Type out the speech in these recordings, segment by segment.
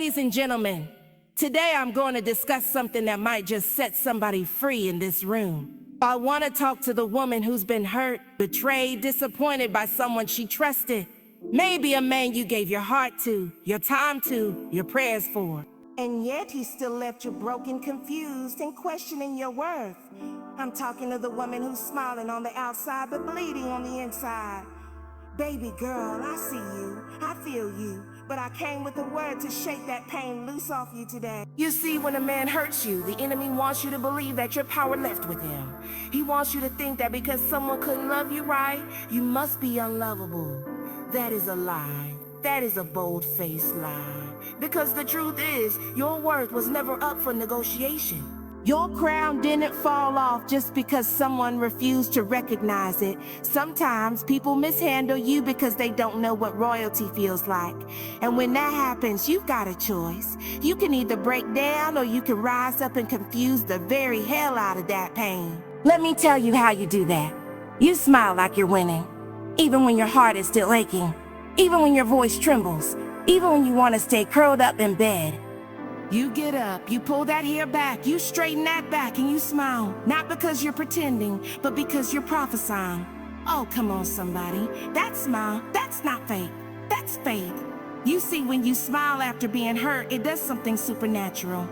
Ladies and gentlemen, today I'm going to discuss something that might just set somebody free in this room. I want to talk to the woman who's been hurt, betrayed, disappointed by someone she trusted. Maybe a man you gave your heart to, your time to, your prayers for. And yet he still left you broken, confused, and questioning your worth. I'm talking to the woman who's smiling on the outside but bleeding on the inside. Baby girl, I see you, I feel you, but I came with a word to shake that pain loose off you today. You see, when a man hurts you, the enemy wants you to believe that your power left with him. He wants you to think that because someone couldn't love you right, you must be unlovable. That is a lie. That is a bold-faced lie. Because the truth is, your worth was never up for negotiation. Your crown didn't fall off just because someone refused to recognize it. Sometimes people mishandle you because they don't know what royalty feels like. And when that happens, you've got a choice. You can either break down or you can rise up and confuse the very hell out of that pain. Let me tell you how you do that. You smile like you're winning, even when your heart is still aching, even when your voice trembles, even when you want to stay curled up in bed. You get up, you pull that hair back, you straighten that back, and you smile. Not because you're pretending, but because you're prophesying. Oh, come on, somebody. That smile, that's not fake. That's faith. You see, when you smile after being hurt, it does something supernatural.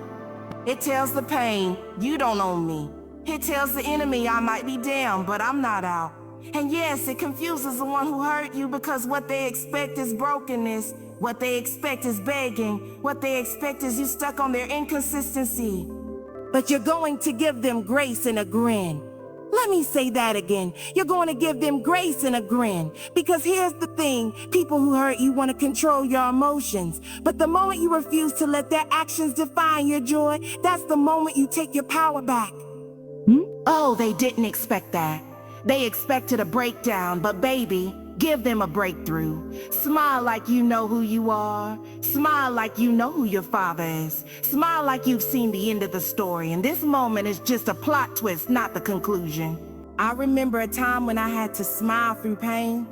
It tells the pain, you don't own me. It tells the enemy, I might be down, but I'm not out. And yes, it confuses the one who hurt you because what they expect is brokenness. What they expect is begging. What they expect is you stuck on their inconsistency. But you're going to give them grace and a grin. Let me say that again. You're going to give them grace and a grin. Because here's the thing. People who hurt you want to control your emotions. But the moment you refuse to let their actions define your joy, that's the moment you take your power back. Oh, they didn't expect that. They expected a breakdown, but baby, give them a breakthrough. Smile like you know who you are. Smile like you know who your father is. Smile like you've seen the end of the story, and this moment is just a plot twist, not the conclusion. I remember a time when I had to smile through pain.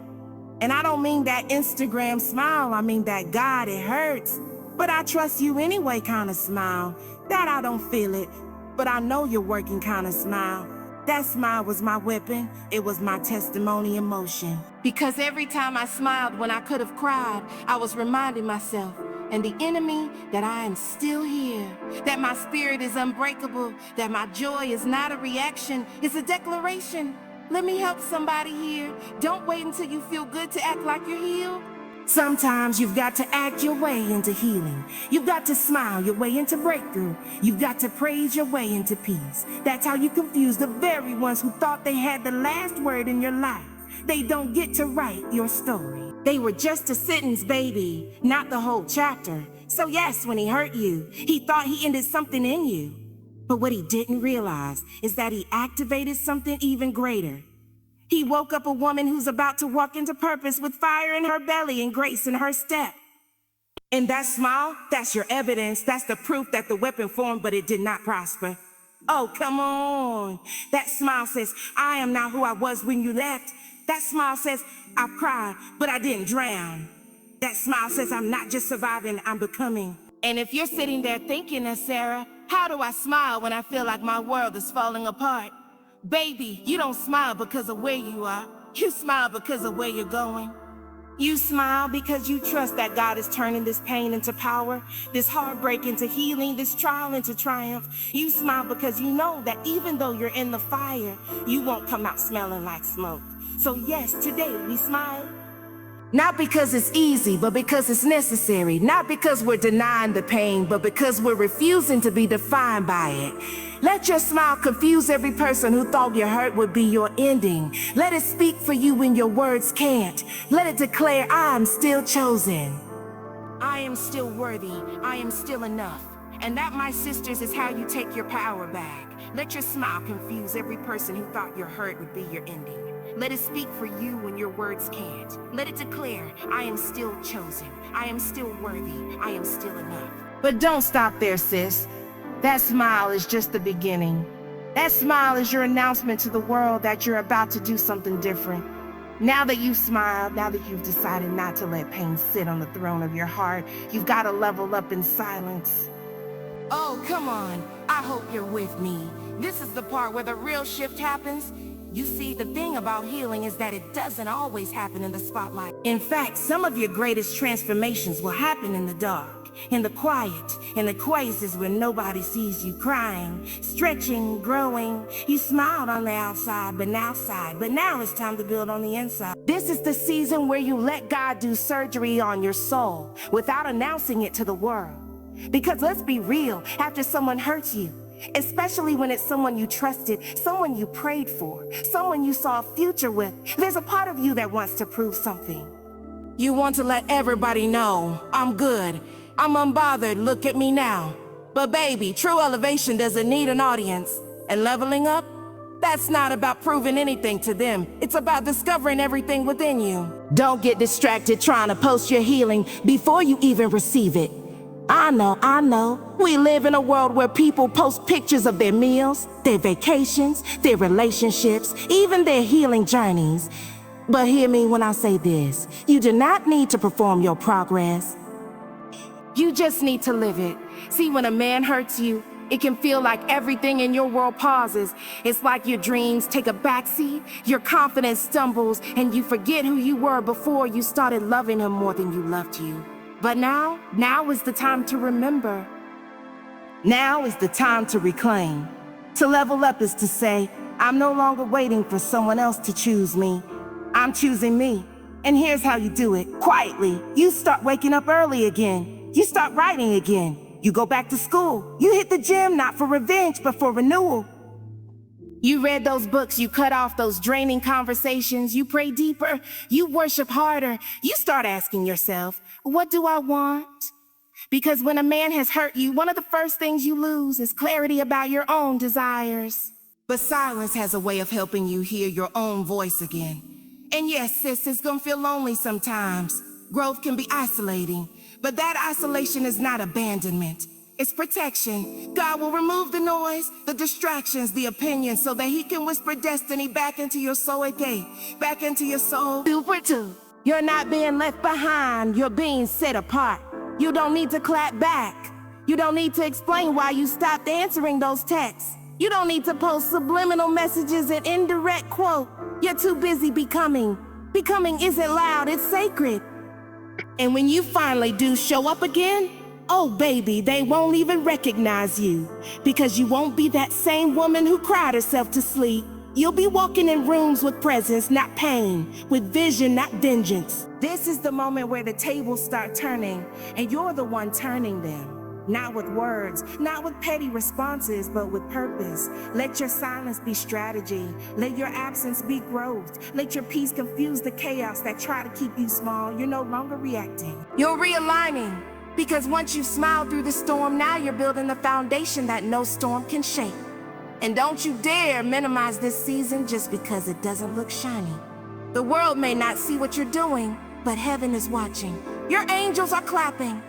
And I don't mean that Instagram smile, I mean that God, it hurts. But I trust you anyway kind of smile. That I don't feel it, but I know you're working kind of smile. That smile was my weapon. It was my testimony in motion. Because every time I smiled when I could have cried, I was reminding myself and the enemy that I am still here, that my spirit is unbreakable, that my joy is not a reaction, it's a declaration. Let me help somebody here. Don't wait until you feel good to act like you're healed. Sometimes you've got to act your way into healing. You've got to smile your way into breakthrough. You've got to praise your way into peace. That's how you confuse the very ones who thought they had the last word in your life. They don't get to write your story. They were just a sentence, baby, not the whole chapter. So yes, when he hurt you, he thought he ended something in you. But what he didn't realize is that he activated something even greater. He woke up a woman who's about to walk into purpose with fire in her belly and grace in her step. And that smile, that's your evidence. That's the proof that the weapon formed, but it did not prosper. Oh, come on. That smile says, I am not who I was when you left. That smile says, I've cried, but I didn't drown. That smile says, I'm not just surviving, I'm becoming. And if you're sitting there thinking, Sarah, how do I smile when I feel like my world is falling apart? Baby, you don't smile because of where you are. You smile because of where you're going. You smile because you trust that God is turning this pain into power, this heartbreak into healing, this trial into triumph. You smile because you know that even though you're in the fire, you won't come out smelling like smoke. So yes, today we smile. Not because it's easy, but because it's necessary. Not because we're denying the pain, but because we're refusing to be defined by it. Let your smile confuse every person who thought your hurt would be your ending. Let it speak for you when your words can't. Let it declare, I am still chosen. I am still worthy. I am still enough. And that, my sisters, is how you take your power back. Let your smile confuse every person who thought your hurt would be your ending. Let it speak for you when your words can't. Let it declare, I am still chosen. I am still worthy. I am still enough. But don't stop there, sis. That smile is just the beginning. That smile is your announcement to the world that you're about to do something different. Now that you've smiled, now that you've decided not to let pain sit on the throne of your heart, you've got to level up in silence. Oh, come on. I hope you're with me. This is the part where the real shift happens. You see, the thing about healing is that it doesn't always happen in the spotlight. In fact, some of your greatest transformations will happen in the dark, in the quiet, in the places where nobody sees you crying, stretching, growing. You smiled on the outside, but now it's time to build on the inside. This is the season where you let God do surgery on your soul without announcing it to the world. Because let's be real, after someone hurts you, especially when it's someone you trusted, someone you prayed for, someone you saw a future with, there's a part of you that wants to prove something. You want to let everybody know, I'm good, I'm unbothered, look at me now. But baby, true elevation doesn't need an audience. And leveling up, that's not about proving anything to them. It's about discovering everything within you. Don't get distracted trying to post your healing before you even receive it. I know. We live in a world where people post pictures of their meals, their vacations, their relationships, even their healing journeys. But hear me when I say this. You do not need to perform your progress. You just need to live it. See, when a man hurts you, it can feel like everything in your world pauses. It's like your dreams take a backseat, your confidence stumbles, and you forget who you were before you started loving him more than you loved you. But now is the time to remember. Now is the time to reclaim. To level up is to say, I'm no longer waiting for someone else to choose me. I'm choosing me. And here's how you do it. Quietly, you start waking up early again. You start writing again. You go back to school. You hit the gym, not for revenge, but for renewal. You read those books, you cut off those draining conversations, you pray deeper, you worship harder. You start asking yourself, what do I want? Because when a man has hurt you, one of the first things you lose is clarity about your own desires. But silence has a way of helping you hear your own voice again. And yes, sis, it's gonna feel lonely sometimes. Growth can be isolating, but that isolation is not abandonment. It's protection. God will remove the noise, the distractions, the opinions, so that he can whisper destiny back into your soul again, back into your soul. Super two. You're not being left behind, you're being set apart. You don't need to clap back. You don't need to explain why you stopped answering those texts. You don't need to post subliminal messages and indirect quote. You're too busy becoming. Becoming isn't loud, it's sacred. And when you finally do show up again, oh baby, they won't even recognize you. Because you won't be that same woman who cried herself to sleep. You'll be walking in rooms with presence, not pain, with vision, not vengeance. This is the moment where the tables start turning, and you're the one turning them. Not with words, not with petty responses, but with purpose. Let your silence be strategy. Let your absence be growth. Let your peace confuse the chaos that try to keep you small. You're no longer reacting. You're realigning. Because once you smile through the storm, now you're building the foundation that no storm can shake. And don't you dare minimize this season just because it doesn't look shiny. The world may not see what you're doing, but heaven is watching. Your angels are clapping.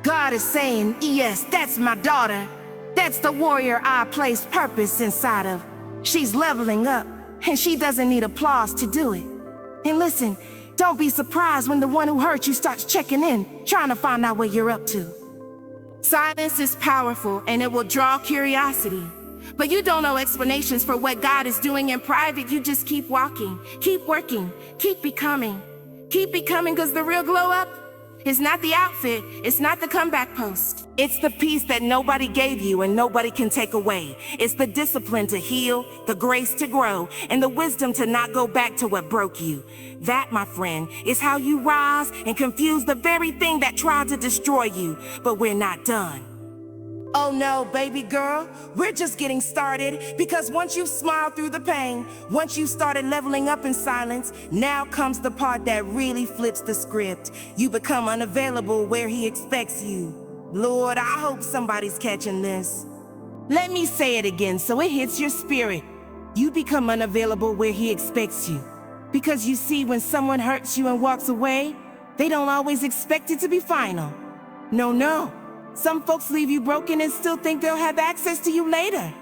God is saying, yes, that's my daughter. That's the warrior I placed purpose inside of. She's leveling up, and she doesn't need applause to do it. And listen, don't be surprised when the one who hurt you starts checking in, trying to find out what you're up to. Silence is powerful, and it will draw curiosity. But you don't know explanations for what God is doing in private. You just keep walking, keep working, keep becoming. Keep becoming, because the real glow up is not the outfit, it's not the comeback post. It's the peace that nobody gave you and nobody can take away. It's the discipline to heal, the grace to grow, and the wisdom to not go back to what broke you. That, my friend, is how you rise and confuse the very thing that tried to destroy you. But we're not done. Oh no, baby girl, we're just getting started, because once you've smiled through the pain, once you started leveling up in silence, now comes the part that really flips the script. You become unavailable where he expects you. Lord, I hope somebody's catching this. Let me say it again so it hits your spirit. You become unavailable where he expects you. Because you see, when someone hurts you and walks away, they don't always expect it to be final. No. Some folks leave you broken and still think they'll have access to you later.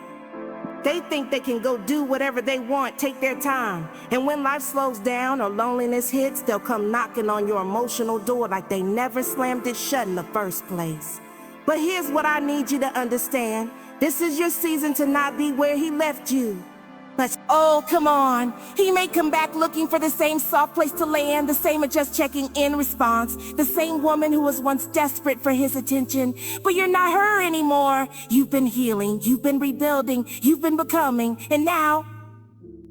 They think they can go do whatever they want, take their time. And when life slows down or loneliness hits, they'll come knocking on your emotional door like they never slammed it shut in the first place. But here's what I need you to understand. This is your season to not be where he left you. Oh, come on. He may come back looking for the same soft place to land, the same just checking in response, the same woman who was once desperate for his attention. But you're not her anymore. You've been healing, you've been rebuilding, you've been becoming, and now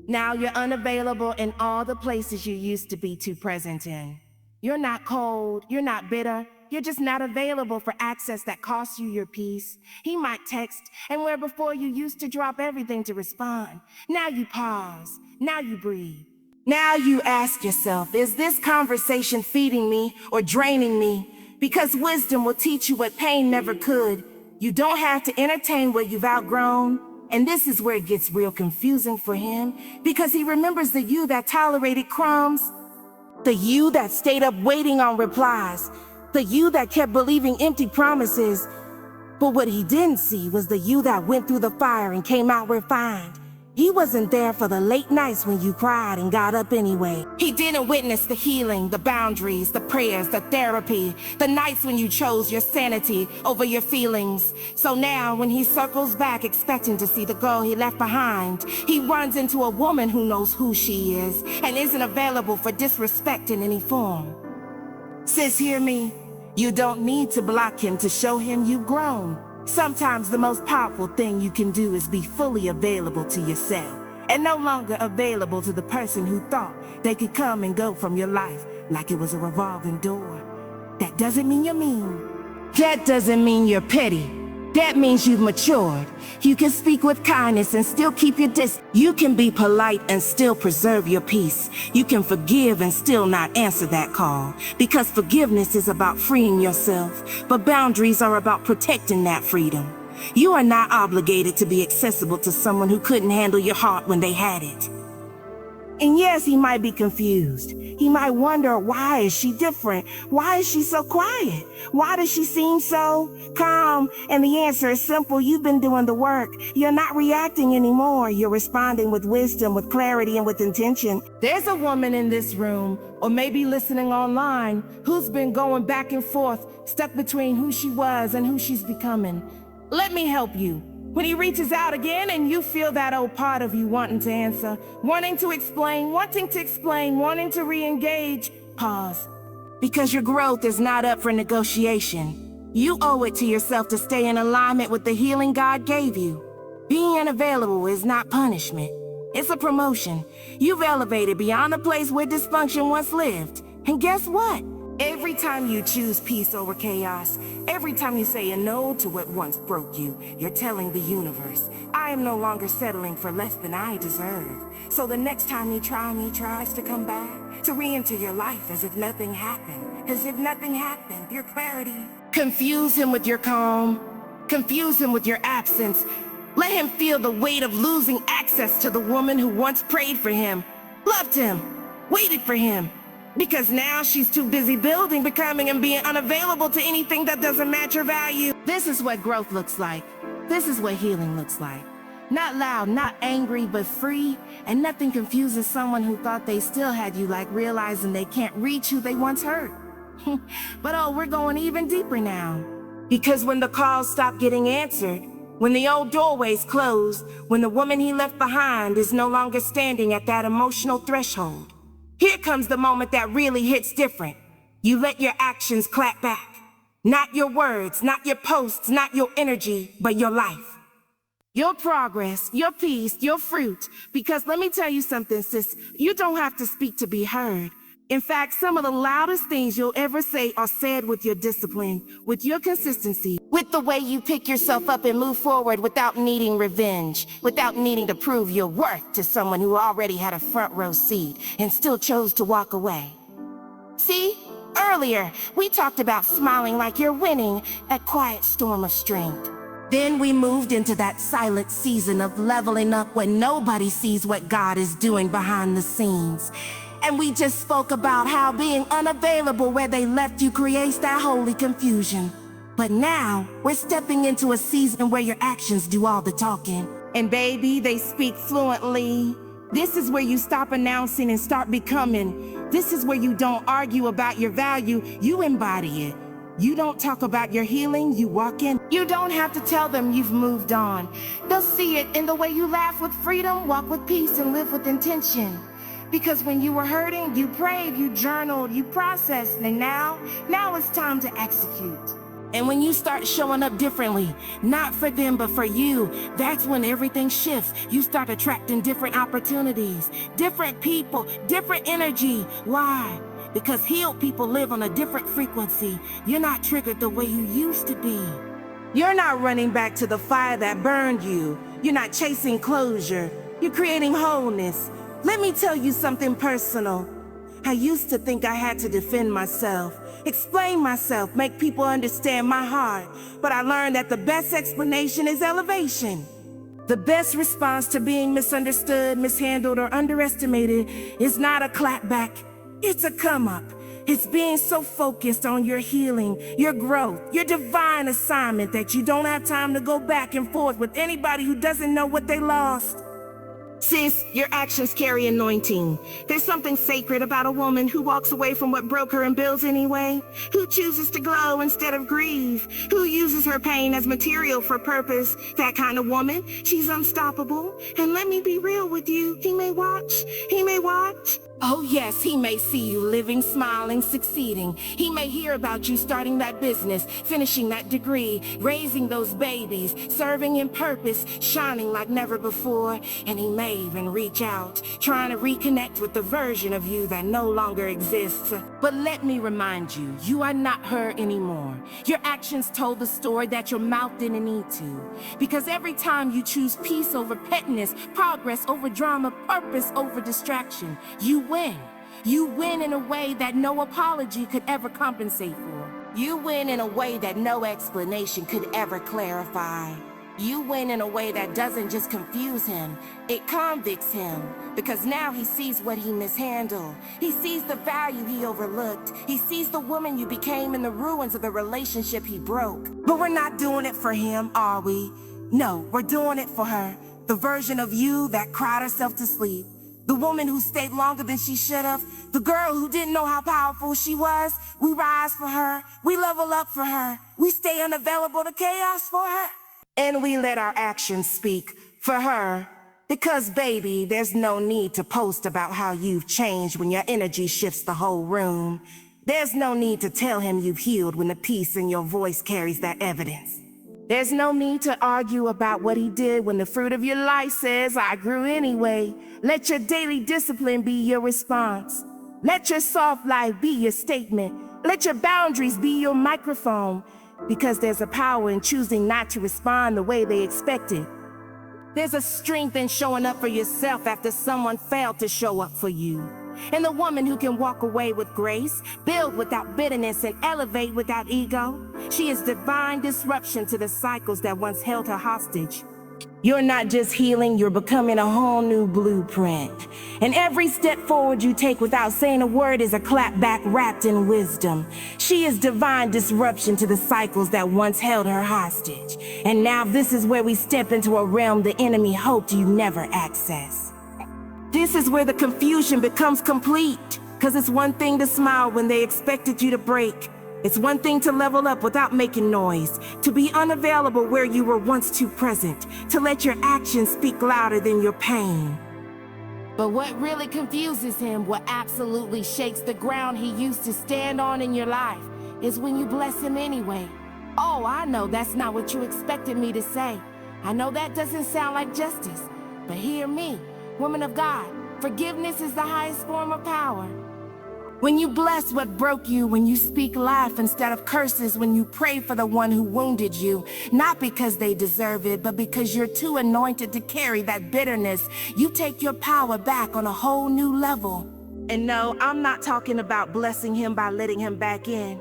you're unavailable in all the places you used to be too present in. You're not cold, you're not bitter. You're just not available for access that costs you your peace. He might text, and where before you used to drop everything to respond, now you pause, now you breathe. Now you ask yourself, is this conversation feeding me or draining me? Because wisdom will teach you what pain never could. You don't have to entertain what you've outgrown. And this is where it gets real confusing for him, because he remembers the you that tolerated crumbs, the you that stayed up waiting on replies, the you that kept believing empty promises. But what he didn't see was the you that went through the fire and came out refined. He wasn't there for the late nights when you cried and got up anyway. He didn't witness the healing, the boundaries, the prayers, the therapy, the nights when you chose your sanity over your feelings. So now when he circles back expecting to see the girl he left behind, he runs into a woman who knows who she is and isn't available for disrespect in any form. Sis, hear me? You don't need to block him to show him you've grown. Sometimes the most powerful thing you can do is be fully available to yourself and no longer available to the person who thought they could come and go from your life like it was a revolving door. That doesn't mean you're mean. That doesn't mean you're petty. That means you've matured. You can speak with kindness and still keep your distance. You can be polite and still preserve your peace. You can forgive and still not answer that call. Because forgiveness is about freeing yourself, but boundaries are about protecting that freedom. You are not obligated to be accessible to someone who couldn't handle your heart when they had it. And yes, he might be confused. He might wonder, why is she different? Why is she so quiet? Why does she seem so calm? And the answer is simple. You've been doing the work. You're not reacting anymore. You're responding with wisdom, with clarity, and with intention. There's a woman in this room, or maybe listening online, who's been going back and forth, stuck between who she was and who she's becoming. Let me help you. When he reaches out again and you feel that old part of you wanting to answer, wanting to explain, wanting to re-engage, pause. Because your growth is not up for negotiation. You owe it to yourself to stay in alignment with the healing God gave you. Being unavailable is not punishment. It's a promotion. You've elevated beyond the place where dysfunction once lived. And guess what? Every time you choose peace over chaos, every time you say a no to what once broke you, you're telling the universe, I am no longer settling for less than I deserve. So the next time he tries to come back, to re-enter your life as if nothing happened, your clarity. Confuse him with your calm. Confuse him with your absence. Let him feel the weight of losing access to the woman who once prayed for him, loved him, waited for him. Because now she's too busy building, becoming, and being unavailable to anything that doesn't match her value. This is what growth looks like. This is what healing looks like. Not loud, not angry, but free. And nothing confuses someone who thought they still had you like realizing they can't reach who they once hurt. But we're going even deeper now. Because when the calls stop getting answered, when the old doorways close, when the woman he left behind is no longer standing at that emotional threshold, here comes the moment that really hits different. You let your actions clap back. Not your words, not your posts, not your energy, but your life. Your progress, your peace, your fruit. Because let me tell you something, sis, you don't have to speak to be heard. In fact, some of the loudest things you'll ever say are said with your discipline, with your consistency, with the way you pick yourself up and move forward without needing revenge, without needing to prove your worth to someone who already had a front row seat and still chose to walk away. See, earlier, we talked about smiling like you're winning, a quiet storm of strength. Then we moved into that silent season of leveling up when nobody sees what God is doing behind the scenes. And we just spoke about how being unavailable where they left you creates that holy confusion. But now, we're stepping into a season where your actions do all the talking. And baby, they speak fluently. This is where you stop announcing and start becoming. This is where you don't argue about your value, you embody it. You don't talk about your healing, you walk in. You don't have to tell them you've moved on. They'll see it in the way you laugh with freedom, walk with peace, and live with intention. Because when you were hurting, you prayed, you journaled, you processed, and now it's time to execute. And when you start showing up differently, not for them, but for you, that's when everything shifts. You start attracting different opportunities, different people, different energy. Why? Because healed people live on a different frequency. You're not triggered the way you used to be. You're not running back to the fire that burned you. You're not chasing closure. You're creating wholeness. Let me tell you something personal. I used to think I had to defend myself, explain myself, make people understand my heart. But I learned that the best explanation is elevation. The best response to being misunderstood, mishandled, or underestimated is not a clapback. It's a come up. It's being so focused on your healing, your growth, your divine assignment that you don't have time to go back and forth with anybody who doesn't know what they lost. Sis, your actions carry anointing. There's something sacred about a woman who walks away from what broke her and builds anyway, who chooses to glow instead of grieve, who uses her pain as material for purpose. That kind of woman, she's unstoppable. And let me be real with you, he may watch. Oh yes, he may see you living, smiling, succeeding. He may hear about you starting that business, finishing that degree, raising those babies, serving in purpose, shining like never before. And he may even reach out, trying to reconnect with the version of you that no longer exists. But let me remind you, you are not her anymore. Your actions told the story that your mouth didn't need to. Because every time you choose peace over pettiness, progress over drama, purpose over distraction, you win. You win in a way that no apology could ever compensate for. You win in a way that no explanation could ever clarify. You win in a way that doesn't just confuse him, it convicts him. Because now he sees what he mishandled. He sees the value he overlooked. He sees the woman you became in the ruins of the relationship he broke. But we're not doing it for him, are we? No, we're doing it for her. The version of you that cried herself to sleep. The woman who stayed longer than she should have. The girl who didn't know how powerful she was. We rise for her. We level up for her. We stay unavailable to chaos for her. And we let our actions speak for her. Because, baby, there's no need to post about how you've changed when your energy shifts the whole room. There's no need to tell him you've healed when the peace in your voice carries that evidence. There's no need to argue about what he did when the fruit of your life says, I grew anyway. Let your daily discipline be your response. Let your soft life be your statement. Let your boundaries be your microphone. Because there's a power in choosing not to respond the way they expected. There's a strength in showing up for yourself after someone failed to show up for you. And the woman who can walk away with grace, build without bitterness, and elevate without ego, she is divine disruption to the cycles that once held her hostage. You're not just healing, you're becoming a whole new blueprint. And every step forward you take without saying a word is a clap back wrapped in wisdom. She is divine disruption to the cycles that once held her hostage. And now this is where we step into a realm the enemy hoped you never access. This is where the confusion becomes complete. Cause it's one thing to smile when they expected you to break. It's one thing to level up without making noise, to be unavailable where you were once too present, to let your actions speak louder than your pain. But what really confuses him, what absolutely shakes the ground he used to stand on in your life, is when you bless him anyway. Oh, I know that's not what you expected me to say. I know that doesn't sound like justice, but hear me, woman of God, forgiveness is the highest form of power. When you bless what broke you, when you speak life instead of curses, when you pray for the one who wounded you, not because they deserve it, but because you're too anointed to carry that bitterness, you take your power back on a whole new level. And no, I'm not talking about blessing him by letting him back in.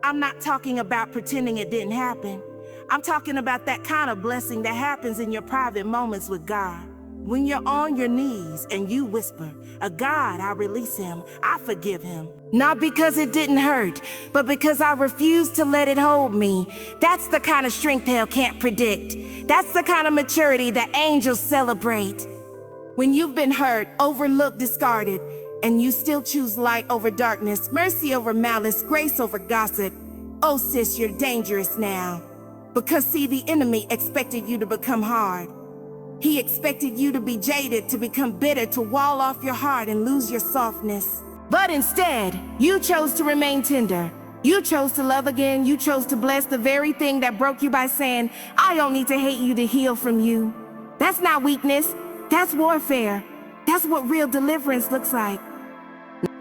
I'm not talking about pretending it didn't happen. I'm talking about that kind of blessing that happens in your private moments with God. When you're on your knees and you whisper, God, I release him, I forgive him. Not because it didn't hurt, but because I refuse to let it hold me. That's the kind of strength hell can't predict. That's the kind of maturity that angels celebrate. When you've been hurt, overlooked, discarded, and you still choose light over darkness, mercy over malice, grace over gossip. Oh sis, you're dangerous now. Because see, the enemy expected you to become hard. He expected you to be jaded, to become bitter, to wall off your heart and lose your softness. But instead, you chose to remain tender. You chose to love again. You chose to bless the very thing that broke you by saying, I don't need to hate you to heal from you. That's not weakness. That's warfare. That's what real deliverance looks like.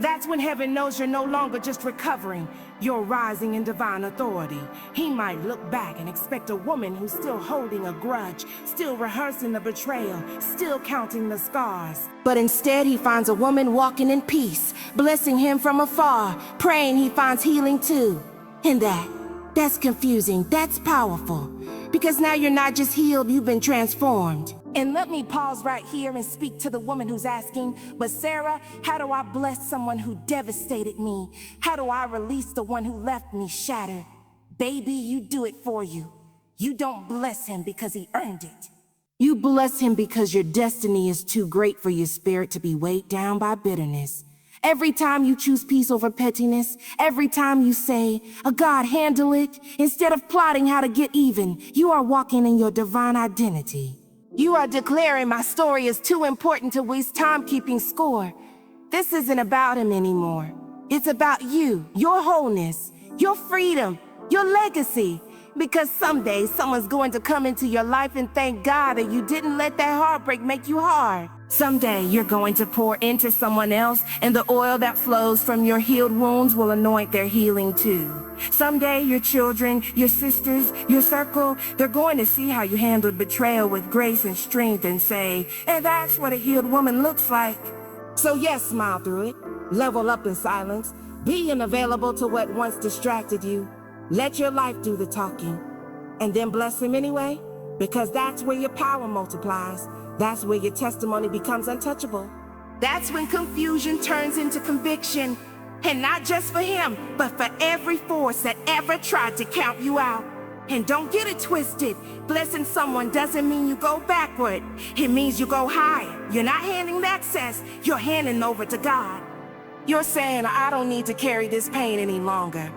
That's when heaven knows you're no longer just recovering. You're rising in divine authority. He might look back and expect a woman who's still holding a grudge, still rehearsing the betrayal, still counting the scars. But instead, he finds a woman walking in peace, blessing him from afar, praying he finds healing too. And that's confusing. That's powerful. Because now you're not just healed, you've been transformed. And let me pause right here and speak to the woman who's asking, but Sarah, how do I bless someone who devastated me? How do I release the one who left me shattered? Baby, you do it for you. You don't bless him because he earned it. You bless him because your destiny is too great for your spirit to be weighed down by bitterness. Every time you choose peace over pettiness, every time you say, God, handle it, instead of plotting how to get even, you are walking in your divine identity. You are declaring my story is too important to waste time keeping score. This isn't about him anymore. It's about you, your wholeness, your freedom, your legacy. Because someday someone's going to come into your life and thank God that you didn't let that heartbreak make you hard. Someday you're going to pour into someone else, and the oil that flows from your healed wounds will anoint their healing too. Someday your children, your sisters, your circle, they're going to see how you handled betrayal with grace and strength and say, and that's what a healed woman looks like. So yes, smile through it. Level up in silence. Be unavailable to what once distracted you. Let your life do the talking. And then bless him anyway, because that's where your power multiplies. That's where your testimony becomes untouchable. That's when confusion turns into conviction. And not just for him, but for every force that ever tried to count you out. And don't get it twisted. Blessing someone doesn't mean you go backward. It means you go higher. You're not handing the access, you're handing over to God. You're saying, I don't need to carry this pain any longer.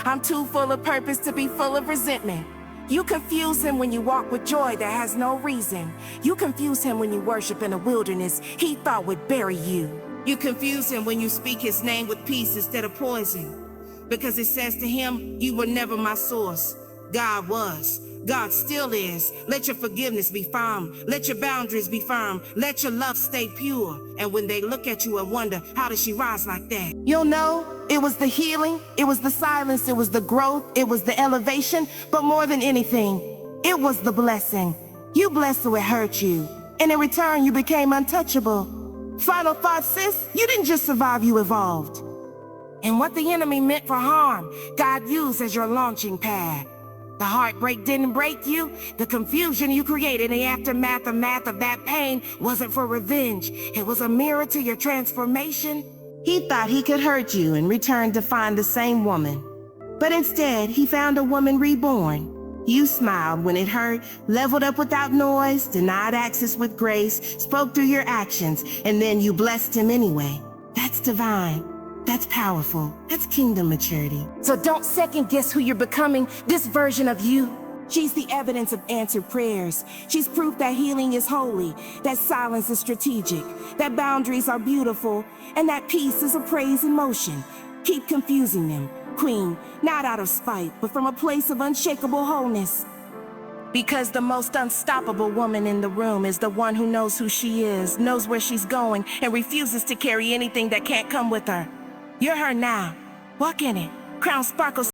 I'm too full of purpose to be full of resentment. You confuse him when you walk with joy that has no reason. You confuse him when you worship in a wilderness he thought would bury you. You confuse him when you speak his name with peace instead of poison. Because it says to him, you were never my source. God was. God still is. Let your forgiveness be firm. Let your boundaries be firm. Let your love stay pure. And when they look at you and wonder, how does she rise like that? You'll know it was the healing, it was the silence, it was the growth, it was the elevation, but more than anything, it was the blessing. You blessed who it hurt you, and in return you became untouchable. Final thought, sis, you didn't just survive, you evolved. And what the enemy meant for harm, God used as your launching pad. The heartbreak didn't break you. The confusion you created in the aftermath of that pain wasn't for revenge. It was a mirror to your transformation. He thought he could hurt you in return to find the same woman. But instead, he found a woman reborn. You smiled when it hurt, leveled up without noise, denied access with grace, spoke through your actions, and then you blessed him anyway. That's divine. That's powerful. That's kingdom maturity. So don't second guess who you're becoming, this version of you. She's the evidence of answered prayers. She's proof that healing is holy, that silence is strategic, that boundaries are beautiful, and that peace is a praise in motion. Keep confusing them, queen, not out of spite, but from a place of unshakable wholeness. Because the most unstoppable woman in the room is the one who knows who she is, knows where she's going, and refuses to carry anything that can't come with her. You're her now. Walk in it. Crown sparkles.